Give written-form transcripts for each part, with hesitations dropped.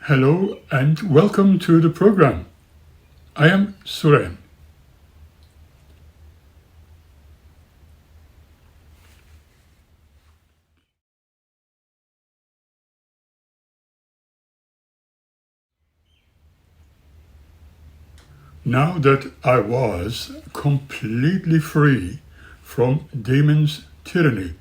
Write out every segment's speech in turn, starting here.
Hello and welcome to the program. I am Suren. Now that I was completely free from Damon's tyranny,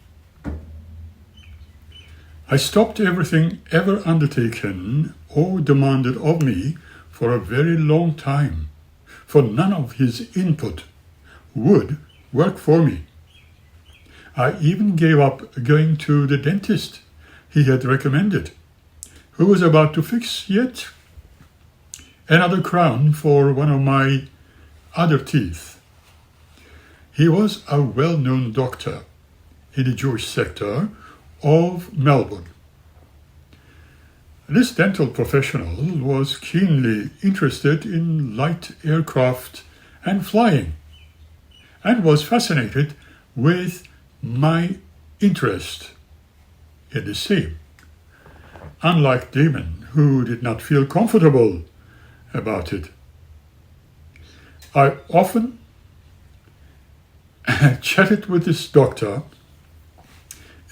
I stopped everything ever undertaken or demanded of me for a very long time, for none of his input would work for me. I even gave up going to the dentist he had recommended, who was about to fix yet another crown for one of my other teeth. He was a well-known doctor in the Jewish sector of Melbourne. This dental professional was keenly interested in light aircraft and flying, and was fascinated with my interest in the same. Unlike Damon, who did not feel comfortable about it. I often chatted with this doctor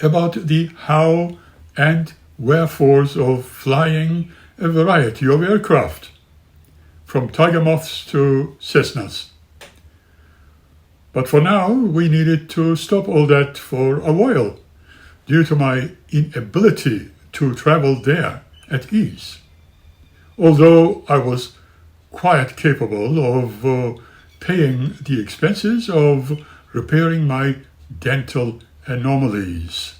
about the how and wherefores of flying a variety of aircraft, from Tiger Moths to Cessnas. But for now, we needed to stop all that for a while, due to my inability to travel there at ease. Although I was quite capable of paying the expenses of repairing my dental anomalies.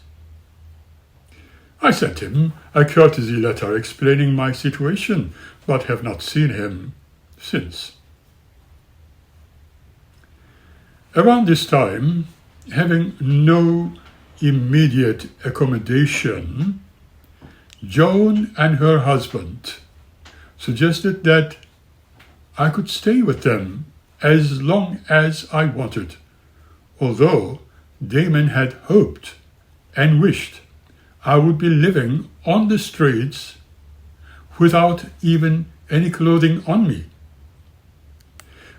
I sent him a courtesy letter explaining my situation, but have not seen him since. Around this time, having no immediate accommodation, Joan and her husband suggested that I could stay with them as long as I wanted, although Damon had hoped and wished I would be living on the streets without even any clothing on me.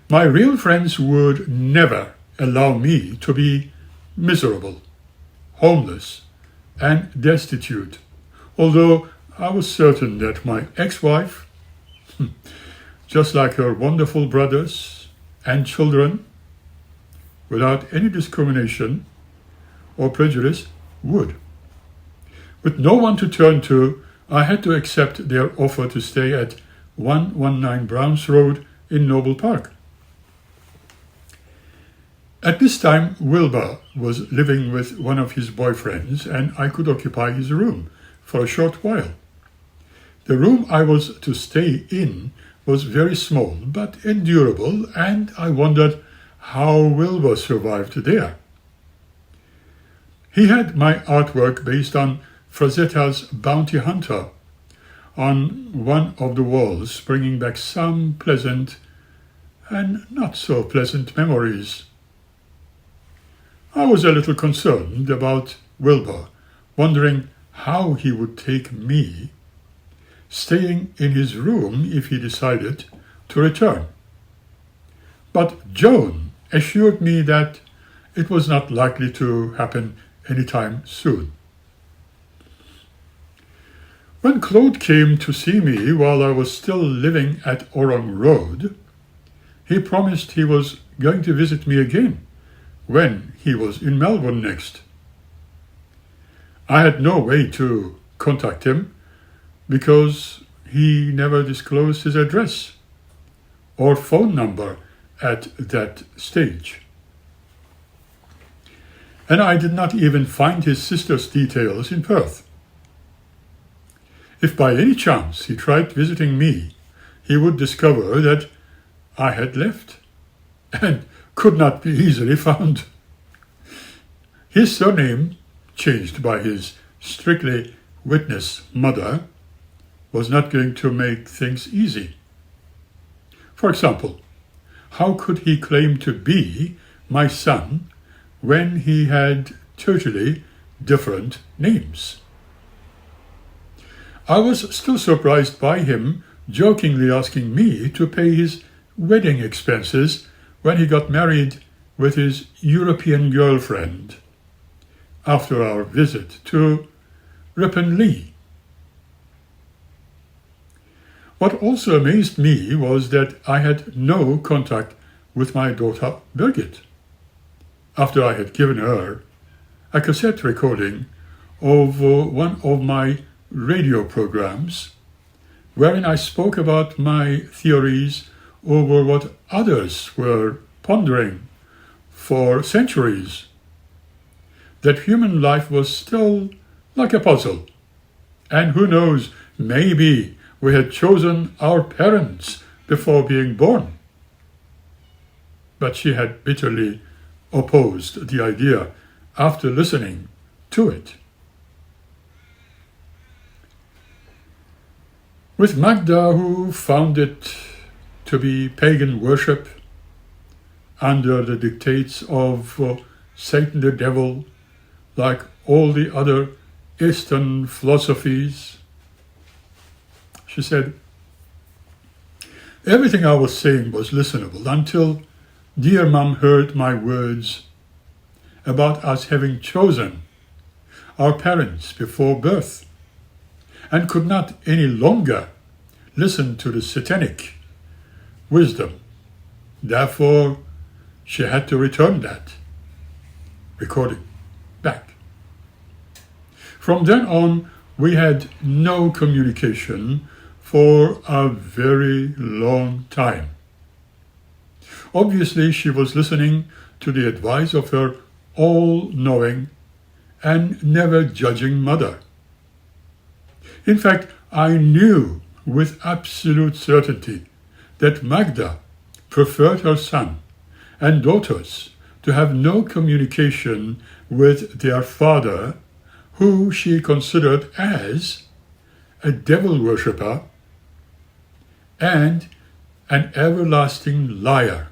My real friends would never allow me to be miserable, homeless, and destitute, although I was certain that my ex-wife, just like her wonderful brothers and children, without any discrimination or prejudice, would. With no one to turn to, I had to accept their offer to stay at 119 Browns Road in Noble Park. At this time, Wilbur was living with one of his boyfriends, and I could occupy his room for a short while. The room I was to stay in was very small but endurable, and I wondered how Wilbur survived there. He had my artwork based on Frazetta's Bounty Hunter on one of the walls, bringing back some pleasant and not so pleasant memories. I was a little concerned about Wilbur, wondering how he would take me staying in his room if he decided to return. But Joan assured me that it was not likely to happen anytime soon. When Claude came to see me while I was still living at Orong Road, he promised he was going to visit me again when he was in Melbourne next. I had no way to contact him because he never disclosed his address or phone number at that stage. And I did not even find his sister's details in Perth. If by any chance he tried visiting me, he would discover that I had left and could not be easily found. His surname, changed by his strictly witness mother, was not going to make things easy. For example, how could he claim to be my son when he had totally different names? I was still surprised by him jokingly asking me to pay his wedding expenses when he got married with his European girlfriend after our visit to Ripon Lee. What also amazed me was that I had no contact with my daughter Birgit, after I had given her a cassette recording of one of my radio programs, wherein I spoke about my theories over what others were pondering for centuries, that human life was still like a puzzle, and who knows, maybe we had chosen our parents before being born. But she had bitterly opposed the idea after listening to it. With Magda, who found it to be pagan worship under the dictates of Satan the devil, like all the other Eastern philosophies, she said, everything I was saying was listenable until dear Mum heard my words about us having chosen our parents before birth and could not any longer listen to the satanic wisdom. Therefore, she had to return that recording back. From then on, we had no communication for a very long time. Obviously, she was listening to the advice of her all-knowing and never-judging mother. In fact, I knew with absolute certainty that Magda preferred her son and daughters to have no communication with their father, who she considered as a devil worshipper and an everlasting liar.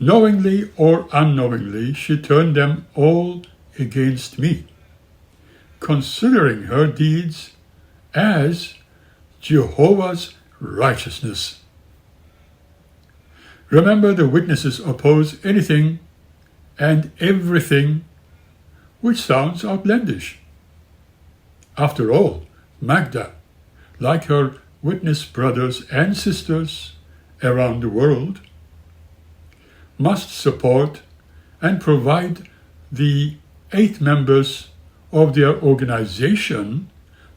Knowingly or unknowingly, she turned them all against me, considering her deeds as Jehovah's righteousness. Remember, the witnesses oppose anything and everything which sounds outlandish. After all, Magda, like her witness brothers and sisters around the world, must support and provide the 8 members of their organization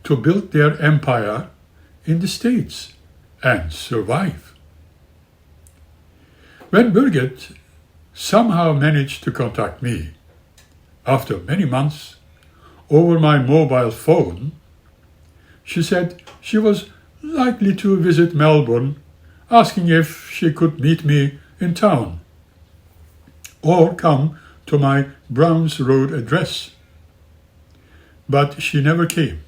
to build their empire in the States and survive. When Birgit somehow managed to contact me, after many months, over my mobile phone, she said she was likely to visit Melbourne, asking if she could meet me in town or come to my Browns Road address. But she never came,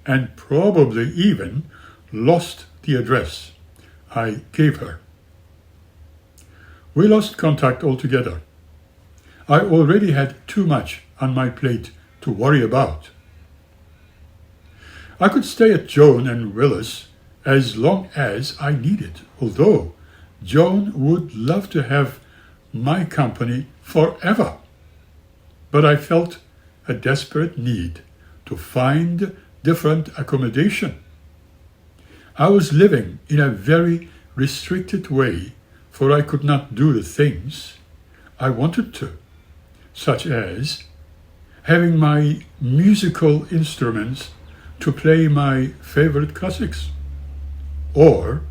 and probably even lost the address I gave her. We lost contact altogether. I already had too much on my plate to worry about. I could stay at Joan and Willis as long as I needed, although Joan would love to have my company forever. But I felt a desperate need to find different accommodation. I was living in a very restricted way, for I could not do the things I wanted to, such as having my musical instruments to play my favorite classics, or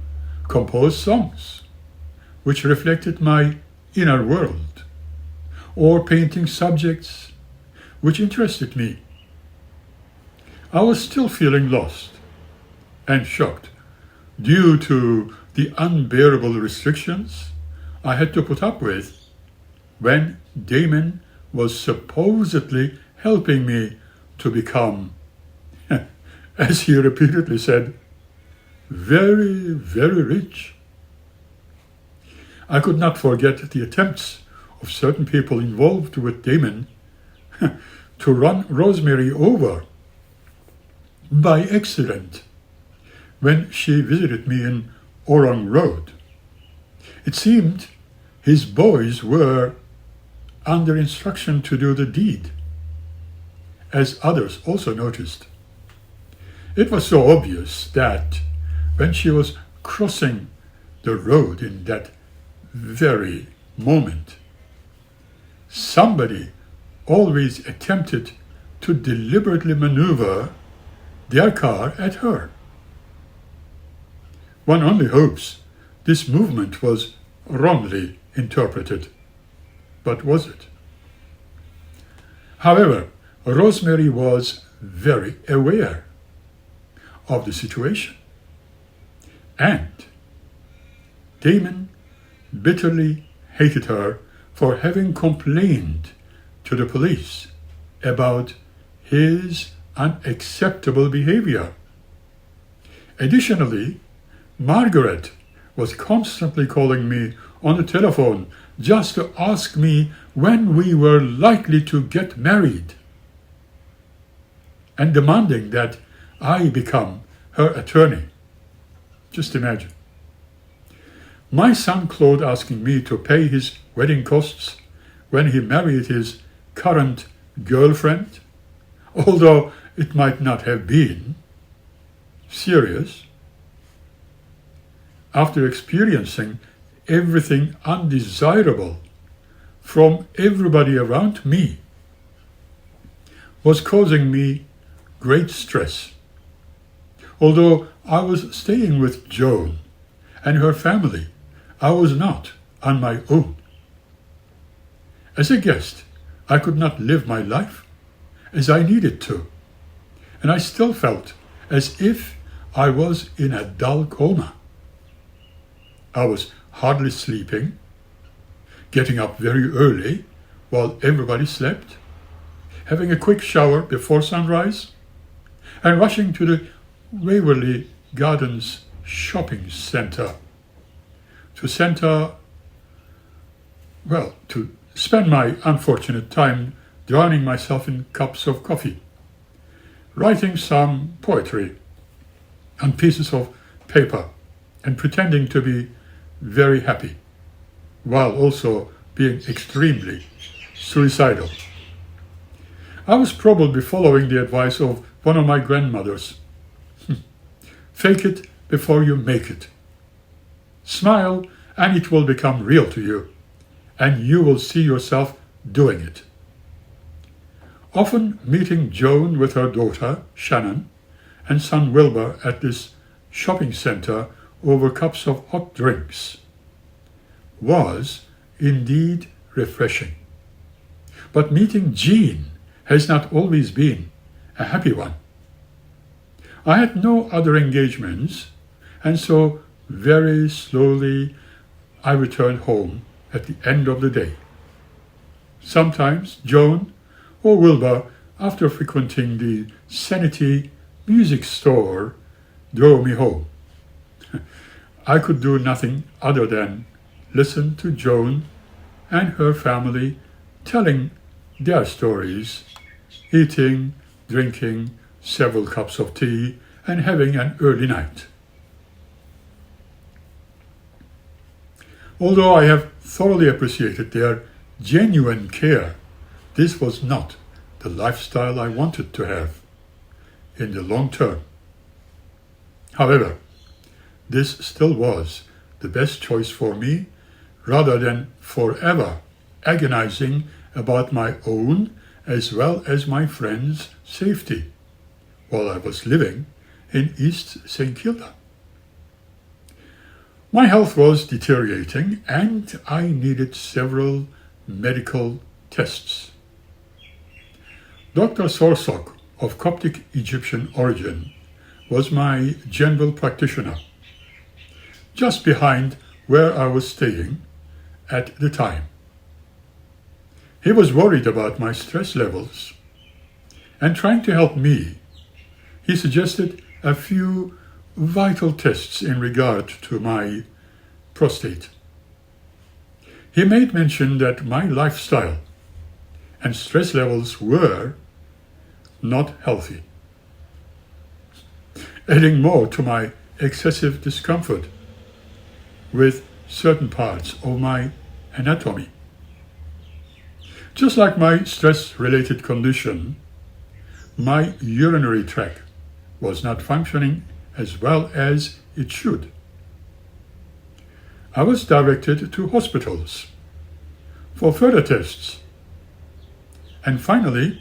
compose songs which reflected my inner world, or painting subjects which interested me. I was still feeling lost and shocked due to the unbearable restrictions I had to put up with when Damon was supposedly helping me to become, as he repeatedly said, very, very rich. I could not forget the attempts of certain people involved with Damon to run Rosemarie over by accident when she visited me in Orang Road. It seemed his boys were under instruction to do the deed, as others also noticed. It was so obvious that when she was crossing the road in that very moment, somebody always attempted to deliberately maneuver their car at her. One only hopes this movement was wrongly interpreted. But was it? However, Rosemarie was very aware of the situation. And Damon bitterly hated her for having complained to the police about his unacceptable behavior. Additionally, Margaret was constantly calling me on the telephone just to ask me when we were likely to get married, and demanding that I become her attorney. Just imagine. My son Claude asking me to pay his wedding costs when he married his current girlfriend, although it might not have been serious. After experiencing everything undesirable from everybody around me, was causing me great stress. Although I was staying with Joan and her family, I was not on my own. As a guest, I could not live my life as I needed to, and I still felt as if I was in a dull coma. I was hardly sleeping, getting up very early while everybody slept, having a quick shower before sunrise, and rushing to the Waverly Gardens shopping center to spend my unfortunate time drowning myself in cups of coffee, writing some poetry on pieces of paper, and pretending to be very happy, while also being extremely suicidal. I was probably following the advice of one of my grandmothers. Fake it before you make it. Smile and it will become real to you, and you will see yourself doing it. Often meeting Joan with her daughter, Shannon, and son Wilbur at this shopping center over cups of hot drinks was indeed refreshing. But meeting Jean has not always been a happy one. I had no other engagements, and so very slowly I returned home at the end of the day. Sometimes Joan or Wilbur, after frequenting the Sanity music store, drove me home. I could do nothing other than listen to Joan and her family telling their stories, eating, drinking several cups of tea, and having an early night. Although I have thoroughly appreciated their genuine care, this was not the lifestyle I wanted to have in the long term. However, this still was the best choice for me, rather than forever agonizing about my own as well as my friends' safety while I was living in East St. Kilda. My health was deteriorating and I needed several medical tests. Dr. Sorsok, of Coptic Egyptian origin, was my general practitioner, just behind where I was staying at the time. He was worried about my stress levels, and trying to help me, he suggested a few vital tests in regard to my prostate. He made mention that my lifestyle and stress levels were not healthy. adding more to my excessive discomfort with certain parts of my anatomy. Just like my stress-related condition, my urinary tract was not functioning as well as it should. I was directed to hospitals for further tests, and finally,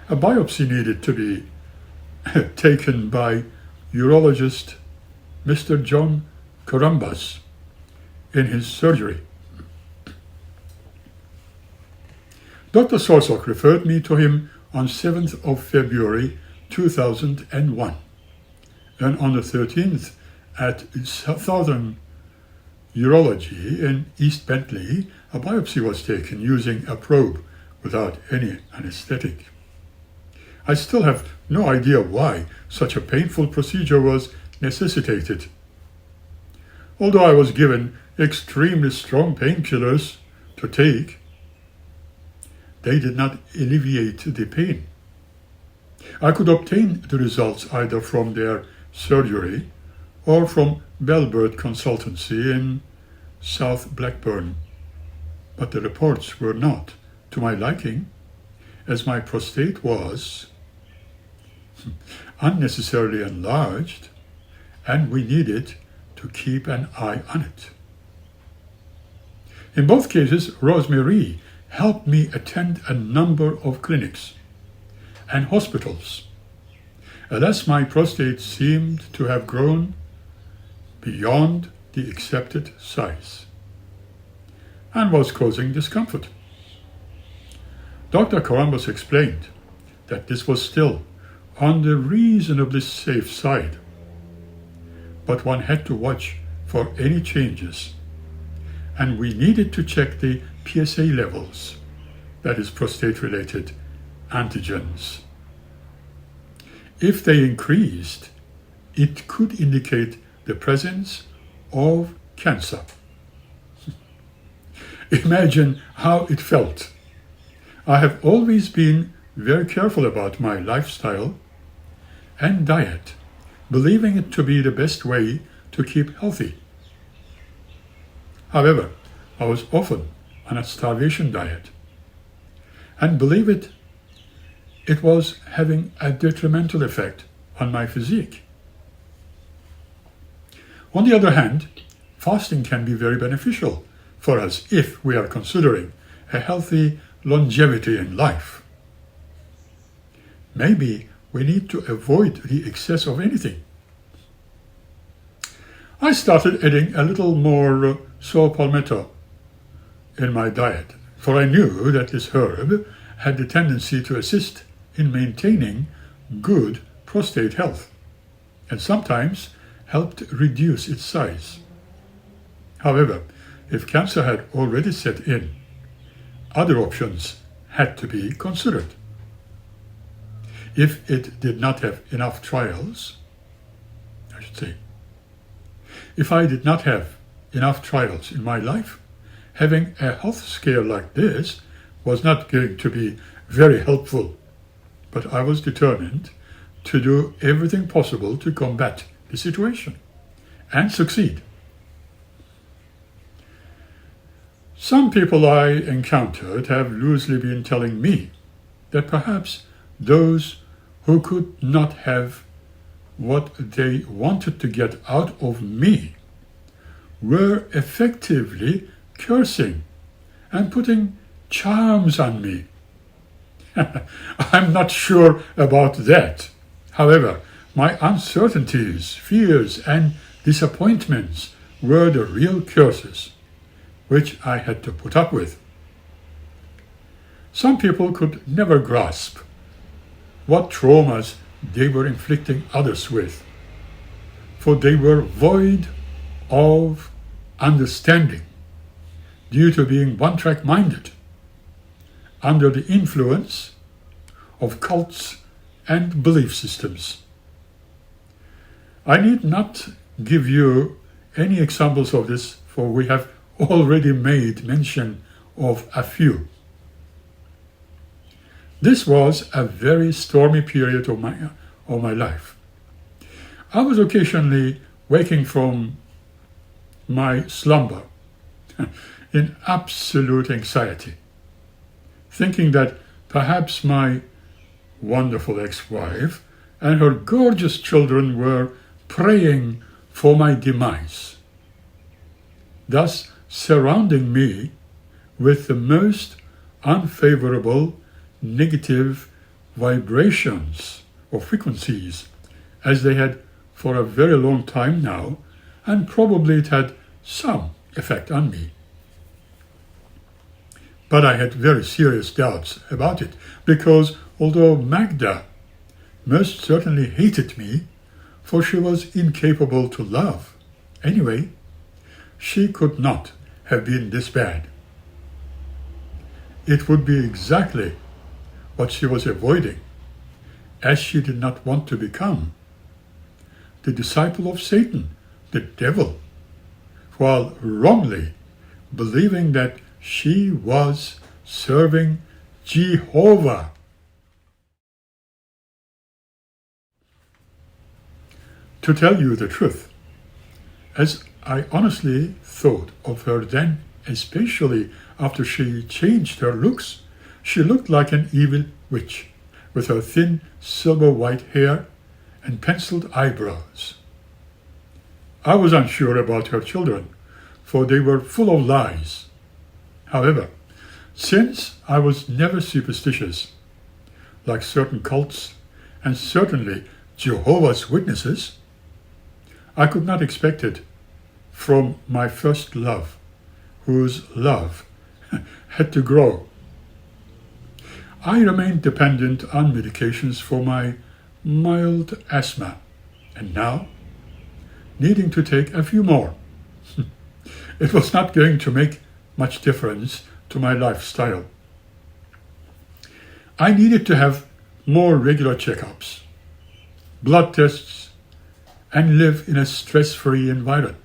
a biopsy needed to be taken by urologist Mr. John Columbus in his surgery. Dr. Sorsok referred me to him on 7th of February 2001, and on the 13th at Southern Urology in East Bentley, a biopsy was taken using a probe without any anesthetic. I still have no idea why such a painful procedure was necessitated. Although I was given extremely strong painkillers to take, they did not alleviate the pain. I could obtain the results either from their surgery or from Bellbird Consultancy in South Blackburn, but the reports were not to my liking, as my prostate was unnecessarily enlarged, and we needed to keep an eye on it. In both cases, Rosemarie helped me attend a number of clinics and hospitals, alas, my prostate seemed to have grown beyond the accepted size and was causing discomfort. Dr. Columbus explained that this was still on the reasonably safe side, but one had to watch for any changes, and we needed to check the PSA levels, that is, prostate-related antigens. If they increased, it could indicate the presence of cancer. Imagine how it felt. I have always been very careful about my lifestyle and diet, believing it to be the best way to keep healthy. However, I was often on a starvation diet, and believe it was having a detrimental effect on my physique. On the other hand, fasting can be very beneficial for us if we are considering a healthy longevity in life. Maybe we need to avoid the excess of anything. I started adding a little more saw palmetto in my diet, for I knew that this herb had the tendency to assist in maintaining good prostate health, and sometimes helped reduce its size. However, if cancer had already set in, other options had to be considered. If it did not have enough trials, if I did not have enough trials in my life, having a health scare like this was not going to be very helpful. But I was determined to do everything possible to combat the situation and succeed. Some people I encountered have loosely been telling me that perhaps those who could not have what they wanted to get out of me were effectively cursing and putting charms on me. I'm not sure about that. However, my uncertainties, fears, and disappointments were the real curses which I had to put up with. Some people could never grasp what traumas they were inflicting others with, for they were void of understanding due to being one-track minded, under the influence of cults and belief systems. I need not give you any examples of this, for we have already made mention of a few. This was a very stormy period of my life, I was occasionally waking from my slumber in absolute anxiety, thinking that perhaps my wonderful ex-wife and her gorgeous children were praying for my demise, thus surrounding me with the most unfavorable negative vibrations or frequencies, as they had for a very long time now, and probably it had some effect on me. But I had very serious doubts about it, because although Magda most certainly hated me, for she was incapable to love anyway, she could not have been this bad. It would be exactly what she was avoiding, as she did not want to become the disciple of Satan, the devil, while wrongly believing that she was serving Jehovah. To tell you the truth, as I honestly thought of her then, especially after she changed her looks, she looked like an evil witch, with her thin silver white hair and penciled eyebrows. I was unsure about her children, for they were full of lies. However, since I was never superstitious, like certain cults and certainly Jehovah's Witnesses, I could not expect it from my first love, whose love had to grow. I remained dependent on medications for my mild asthma, and now, needing to take a few more. It was not going to make much difference to my lifestyle. I needed to have more regular checkups, blood tests, and live in a stress-free environment.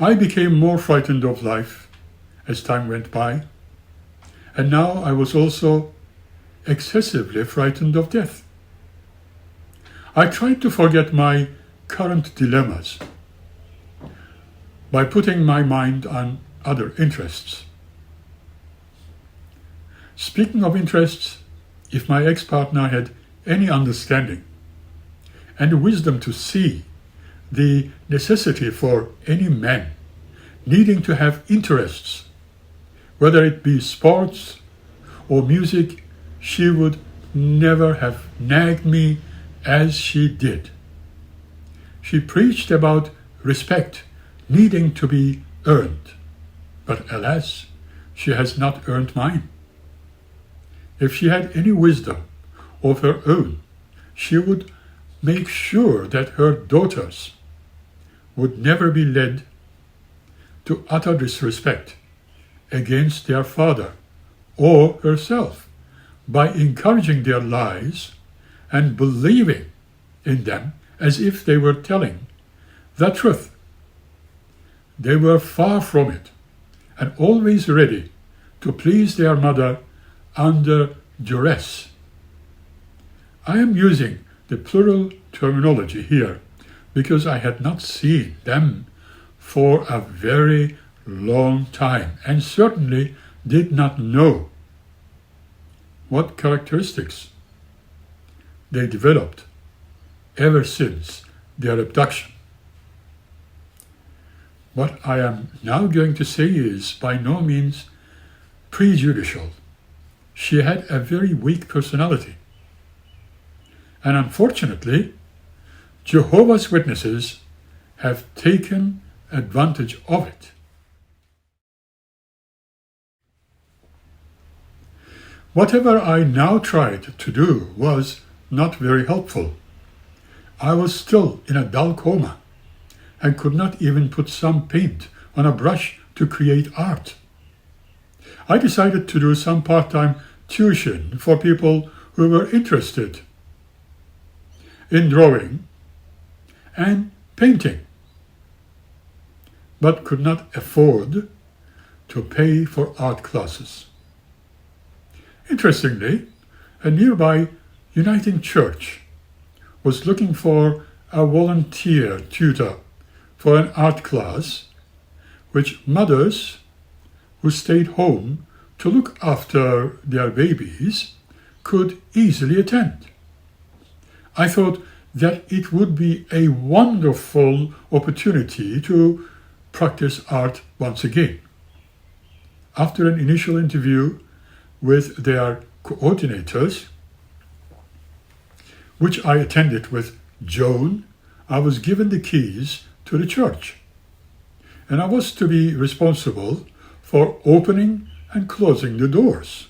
I became more frightened of life as time went by, and now I was also excessively frightened of death. I tried to forget my current dilemmas by putting my mind on other interests. Speaking of interests, if my ex-partner had any understanding and wisdom to see the necessity for any man needing to have interests, whether it be sports or music, she would never have nagged me as she did. She preached about respect needing to be earned, but alas, she has not earned mine. If she had any wisdom of her own, she would make sure that her daughters would never be led to utter disrespect against their father or herself by encouraging their lies and believing in them as if they were telling the truth. They were far from it and always ready to please their mother under duress. I am using the plural terminology here because I had not seen them for a very long time and certainly did not know what characteristics they developed ever since their abduction. What I am now going to say is by no means prejudicial. She had a very weak personality. And unfortunately, Jehovah's Witnesses have taken advantage of it. Whatever I now tried to do was not very helpful. I was still in a dull coma and could not even put some paint on a brush to create art. I decided to do some part-time tuition for people who were interested in drawing and painting, but could not afford to pay for art classes. Interestingly, a nearby Uniting Church was looking for a volunteer tutor for an art class, which mothers who stayed home to look after their babies could easily attend. I thought that it would be a wonderful opportunity to practice art once again. After an initial interview with their coordinators, which I attended with Joan, I was given the keys to the church, and I was to be responsible for opening and closing the doors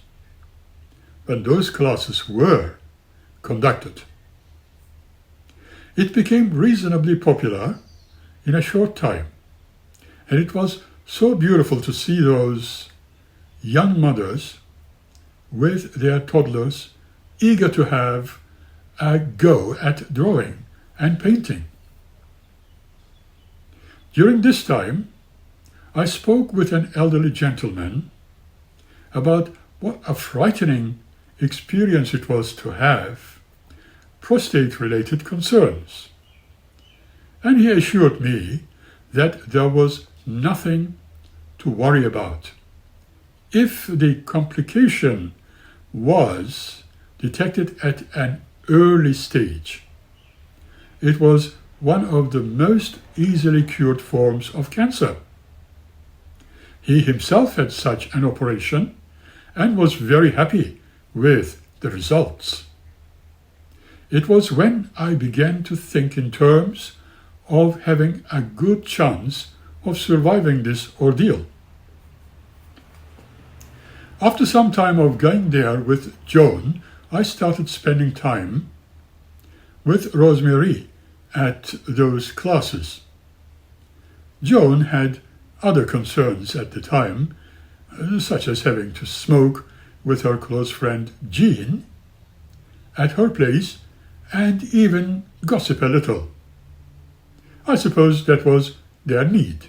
when those classes were conducted. It became reasonably popular in a short time, and it was so beautiful to see those young mothers with their toddlers eager to have a go at drawing and painting. During this time, I spoke with an elderly gentleman about what a frightening experience it was to have prostate-related concerns, and he assured me that there was nothing to worry about if the complication was detected at an early stage. It was one of the most easily cured forms of cancer. He himself had such an operation and was very happy with the results. It was when I began to think in terms of having a good chance of surviving this ordeal. After some time of going there with Joan, I started spending time with Rosemarie at those classes. Joan had other concerns at the time, such as having to smoke with her close friend Jean at her place and even gossip a little. I suppose that was their need.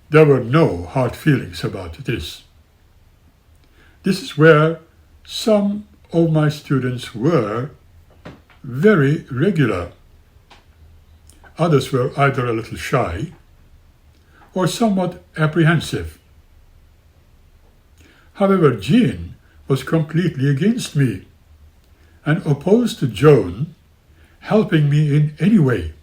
There were no hard feelings about this. This is where some of my students were very regular. Others were either a little shy or somewhat apprehensive. However, Jean was completely against me and opposed to Joan helping me in any way.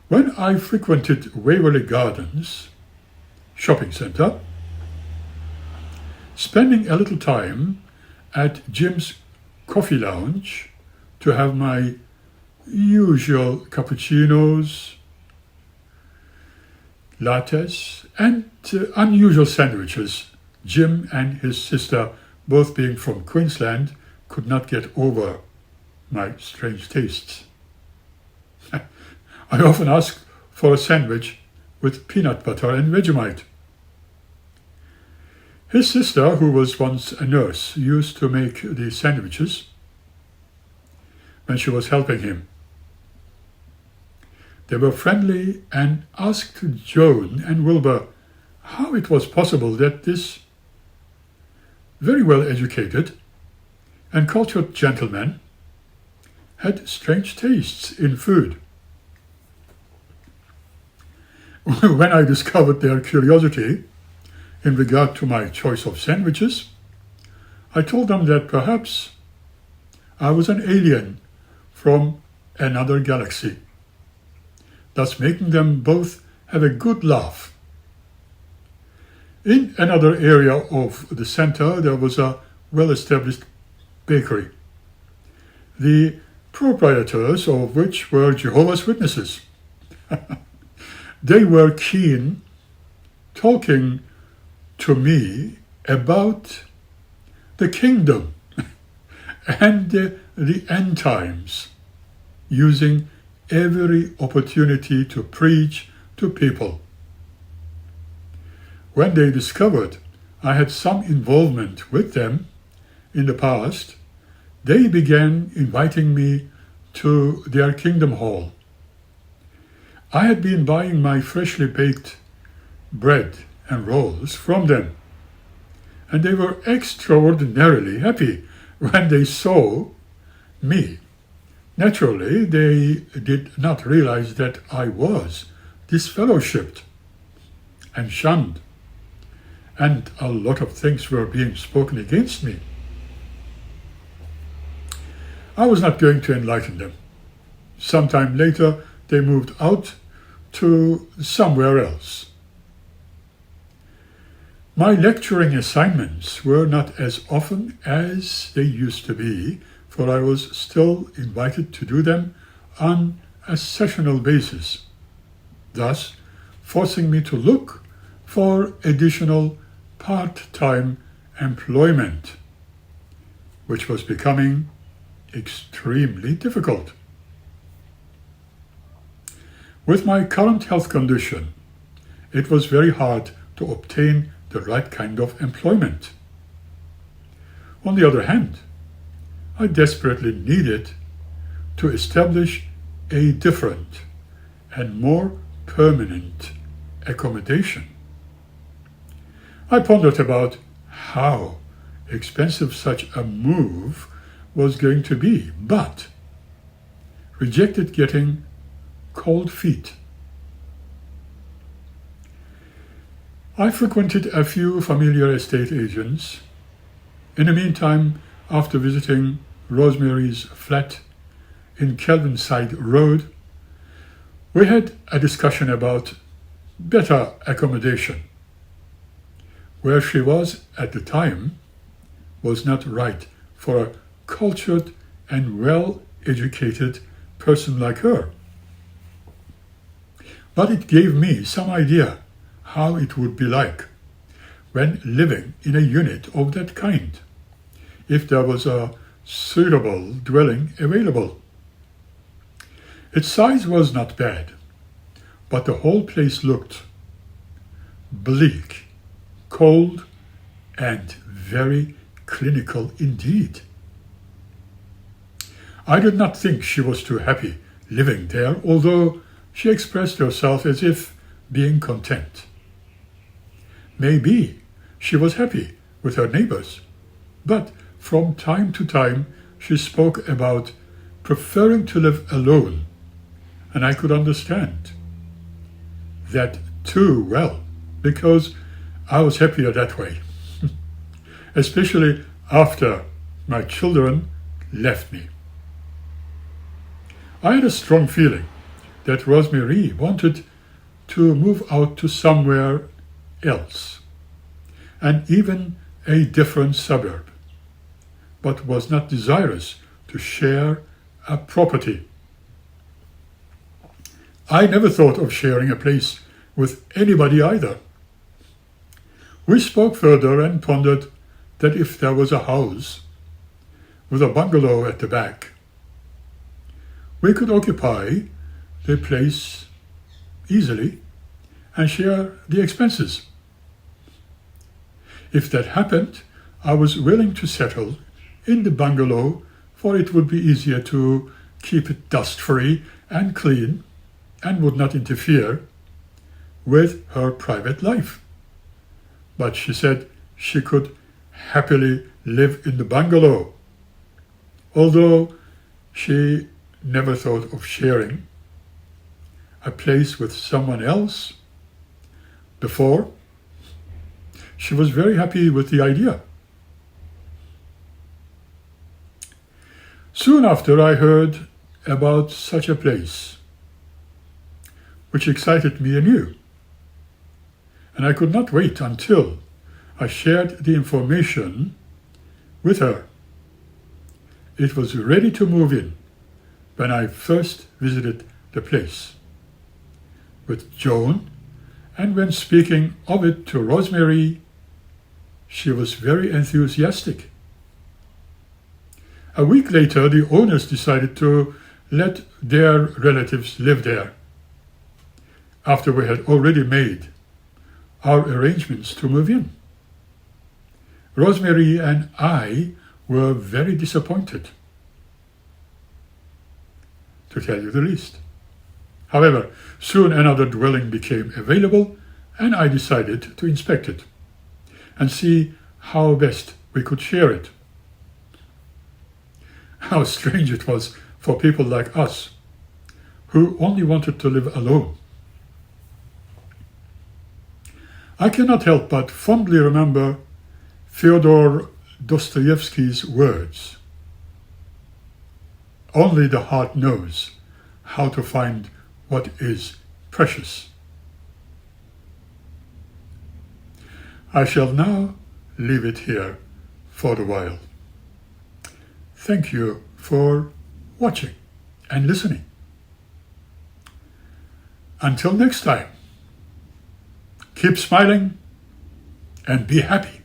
When I frequented Waverley Gardens shopping center, spending a little time at Jim's coffee lounge to have my usual cappuccinos, lattes, and unusual sandwiches. Jim and his sister, both being from Queensland, could not get over my strange tastes. I often asked for a sandwich with peanut butter and Vegemite. His sister, who was once a nurse, used to make the sandwiches when she was helping him. They were friendly and asked Joan and Wilbur how it was possible that this very well educated and cultured gentleman had strange tastes in food. When I discovered their curiosity in regard to my choice of sandwiches, I told them that perhaps I was an alien from another galaxy, thus making them both have a good laugh. In another area of the center, there was a well-established bakery, the proprietors of which were Jehovah's Witnesses. They were keen talking to me about the kingdom and the end times, using every opportunity to preach to people. When they discovered I had some involvement with them in the past, they began inviting me to their kingdom hall. I had been buying my freshly baked bread and rolls from them, and they were extraordinarily happy when they saw me. Naturally, they did not realize that I was disfellowshipped and shunned, and a lot of things were being spoken against me. I was not going to enlighten them. Sometime later, they moved out to somewhere else. My lecturing assignments were not as often as they used to be, for I was still invited to do them on a sessional basis, thus forcing me to look for additional part-time employment, which was becoming extremely difficult. With my current health condition, it was very hard to obtain the right kind of employment. On the other hand, I desperately needed to establish a different and more permanent accommodation. I pondered about how expensive such a move was going to be, but rejected getting cold feet. I frequented a few familiar estate agents. In the meantime, after visiting Rosemarie's flat in Kelvinside Road, we had a discussion about better accommodation. Where she was at the time was not right for a cultured and well-educated person like her. But it gave me some idea how it would be like when living in a unit of that kind, if there was a suitable dwelling available. Its size was not bad, but the whole place looked bleak, cold, and very clinical indeed. I did not think she was too happy living there, although she expressed herself as if being content. Maybe she was happy with her neighbors, but from time to time she spoke about preferring to live alone, and I could understand that too well, because I was happier that way, especially after my children left me. I had a strong feeling that Rosemarie wanted to move out to somewhere else, and even a different suburb, but was not desirous to share a property. I never thought of sharing a place with anybody either. We spoke further and pondered that if there was a house with a bungalow at the back, we could occupy the place easily and share the expenses. If that happened, I was willing to settle in the bungalow, for it would be easier to keep it dust-free and clean and would not interfere with her private life. But she said she could happily live in the bungalow, although she never thought of sharing a place with someone else before. She was very happy with the idea. Soon after, I heard about such a place, which excited me anew, and I could not wait until I shared the information with her. It was ready to move in when I first visited the place with Joan, and when speaking of it to Rosemarie, she was very enthusiastic. A week later, the owners decided to let their relatives live there, after we had already made our arrangements to move in. Rosemarie and I were very disappointed, to tell you the least. However, soon another dwelling became available, and I decided to inspect it and see how best we could share it. how strange it was for people like us, who only wanted to live alone. I cannot help but fondly remember Fyodor Dostoevsky's words. Only the heart knows how to find what is precious. I shall now leave it here for a while. Thank you for watching and listening. Until next time, keep smiling and be happy.